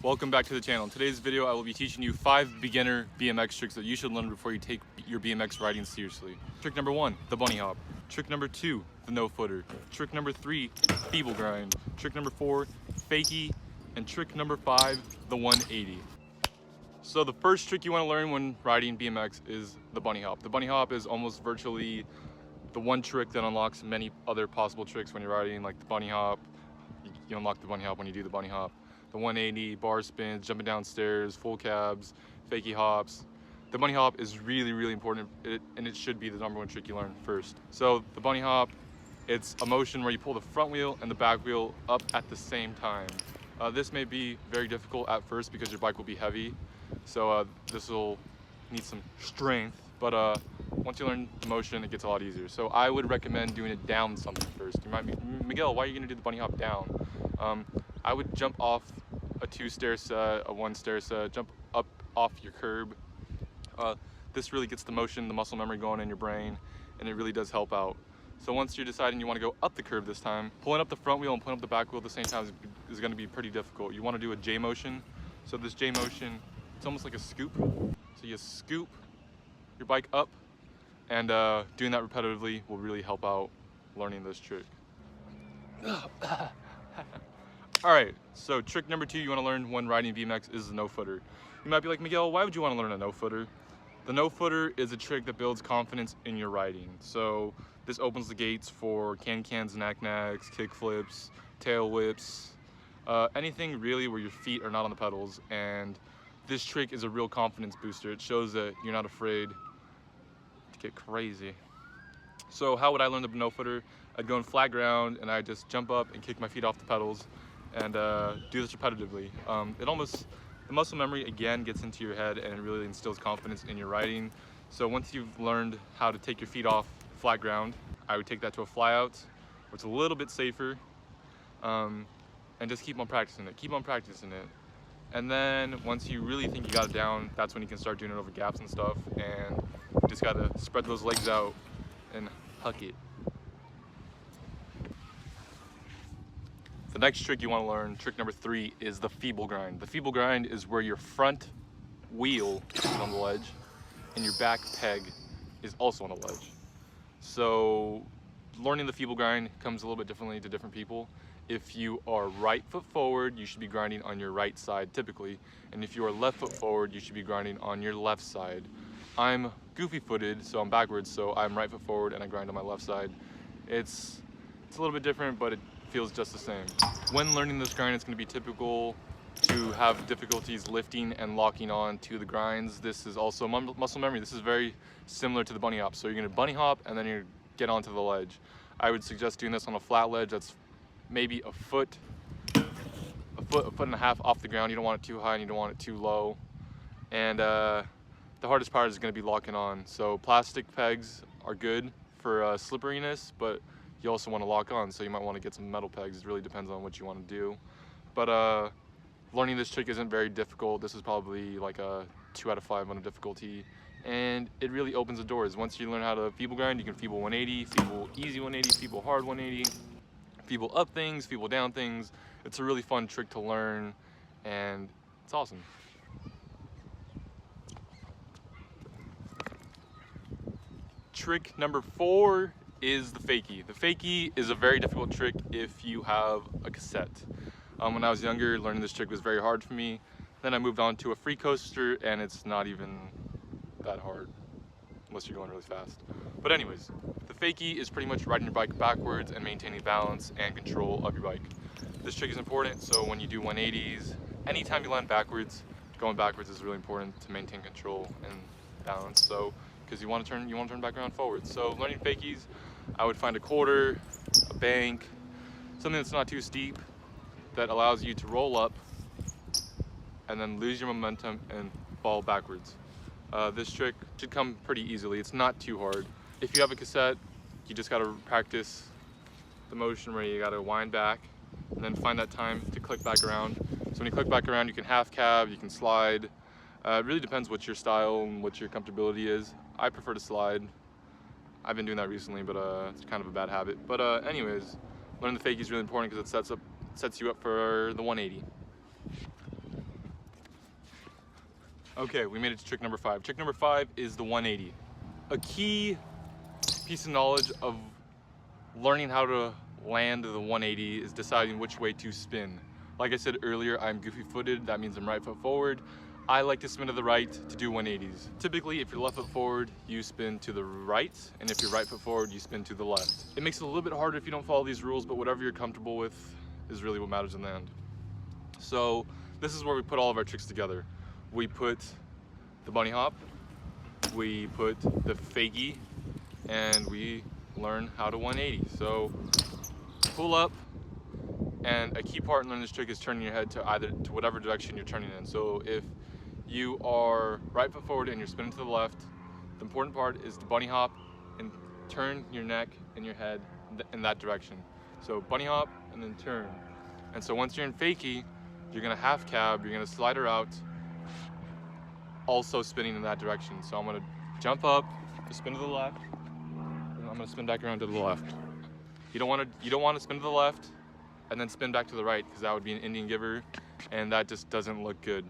Welcome back to the channel. In today's video, I will be teaching you 5 beginner BMX tricks that you should learn before you take your BMX riding seriously. Trick number 1, the bunny hop. Trick number 2, the no footer. Trick number 3, feeble grind. Trick number 4, fakie. And trick number 5, the 180. So the first trick you want to learn when riding BMX is the bunny hop. The bunny hop is almost virtually the one trick that unlocks many other possible tricks when you're riding, like the bunny hop. You unlock the bunny hop when you do the bunny hop. The 180, bar spins, jumping downstairs, full cabs, fakie hops. The bunny hop is really important, and it should be the number one trick you learn first. So the bunny hop, it's a motion where you pull the front wheel and the back wheel up at the same time. This may be very difficult at first because your bike will be heavy, so this will need some strength, but once you learn the motion, it gets a lot easier. So I would recommend doing it down something first. You might be, Miguel, why are you gonna do the bunny hop down? I would jump off a 2-stair set, a 1-stair set, jump up off your curb. This really gets the motion, the muscle memory going in your brain, and it really does help out. So once you're deciding you want to go up the curb this time, pulling up the front wheel and pulling up the back wheel at the same time is going to be pretty difficult. You want to do a J motion. So this J motion, it's almost like a scoop. So you scoop your bike up, and doing that repetitively will really help out learning this trick. All right, so trick number 2 you want to learn when riding BMX is the no footer. You might be like, Miguel, why would you want to learn a no footer? The no footer is a trick that builds confidence in your riding. So this opens the gates for can-cans, knack-knacks, kick flips, tail whips, anything really where your feet are not on the pedals. And this trick is a real confidence booster. It shows that you're not afraid to get crazy. So how would I learn the no footer? I'd go in flat ground and I'd just jump up and kick my feet off the pedals and do this repetitively. The muscle memory again gets into your head and it really instills confidence in your riding. So once you've learned how to take your feet off flat ground, I would take that to a fly out, where it's a little bit safer, and just keep on practicing it. And then once you really think you got it down, that's when you can start doing it over gaps and stuff, and you just gotta spread those legs out and huck it. The next trick you want to learn, trick number 3, is the feeble grind. The feeble grind is where your front wheel is on the ledge and your back peg is also on the ledge. So learning the feeble grind comes a little bit differently to different people. If you are right foot forward, you should be grinding on your right side typically. And if you are left foot forward, you should be grinding on your left side. I'm goofy footed, so I'm backwards, so I'm right foot forward and I grind on my left side. It's a little bit different, but it feels just the same. When learning this grind, it's going to be typical to have difficulties lifting and locking on to the grinds. This is also muscle memory. This is very similar to the bunny hop. So you're going to bunny hop and then you get onto the ledge. I would suggest doing this on a flat ledge that's maybe a foot and a half off the ground. You don't want it too high and you don't want it too low. And the hardest part is going to be locking on. So plastic pegs are good for slipperiness, but you also want to lock on, so you might want to get some metal pegs. It really depends on what you want to do. But learning this trick isn't very difficult. This is probably like a 2 out of 5 on a difficulty, and it really opens the doors. Once you learn how to feeble grind, you can feeble 180, feeble easy 180, feeble hard 180, feeble up things, feeble down things. It's a really fun trick to learn, and it's awesome. Trick number 4 is the fakie. The fakie is a very difficult trick if you have a cassette. When I was younger, learning this trick was very hard for me. Then I moved on to a free coaster and it's not even that hard, unless you're going really fast. But anyways, the fakie is pretty much riding your bike backwards and maintaining balance and control of your bike. This trick is important, so when you do 180s, anytime you land backwards, going backwards is really important to maintain control and balance. So, because you want to turn back around forward. So learning fakies, I would find a quarter, a bank, something that's not too steep, that allows you to roll up and then lose your momentum and fall backwards. This trick should come pretty easily. It's not too hard. If you have a cassette, you just gotta practice the motion where you gotta wind back and then find that time to click back around. So when you click back around, you can half cab, you can slide. It really depends what your style and what your comfortability is. I prefer to slide. I've been doing that recently, but it's kind of a bad habit. But anyways, learning the fakie is really important because it sets you up for the 180. Okay, we made it to trick number 5. Trick number 5 is the 180. A key piece of knowledge of learning how to land the 180 is deciding which way to spin. Like I said earlier, I'm goofy-footed. That means I'm right foot forward. I like to spin to the right to do 180s. Typically, if you're left foot forward, you spin to the right, and if you're right foot forward, you spin to the left. It makes it a little bit harder if you don't follow these rules, but whatever you're comfortable with is really what matters in the end. So this is where we put all of our tricks together. We put the bunny hop, we put the fakie, and we learn how to 180. So pull up, and a key part in learning this trick is turning your head to whatever direction you're turning in. So if you are right foot forward and you're spinning to the left, the important part is to bunny hop and turn your neck and your head in that direction. So bunny hop and then turn. And so once you're in fakie, you're gonna half cab, you're gonna slide her out, also spinning in that direction. So I'm gonna jump up, spin to the left, and I'm gonna spin back around to the left. You don't want to spin to the left and then spin back to the right, because that would be an Indian giver, and that just doesn't look good.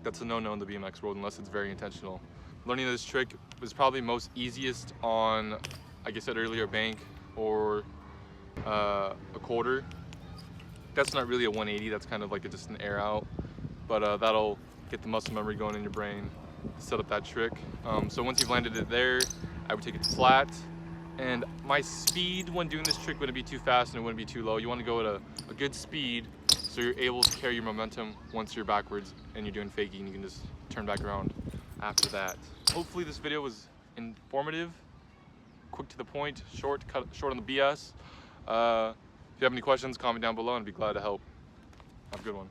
That's a no-no in the BMX world unless it's very intentional. Learning this trick was probably most easiest on, like I said earlier, a bank or a quarter. That's not really a 180, that's kind of like just an air out, but that'll get the muscle memory going in your brain to set up that trick. So once you've landed it there, I would take it flat. And my speed when doing this trick wouldn't be too fast and it wouldn't be too low. You want to go at a good speed so you're able to carry your momentum once you're backwards and you're doing fakie, and you can just turn back around after that. Hopefully this video was informative, quick to the point, short on the BS. If you have any questions, comment down below and I'd be glad to help. Have a good one.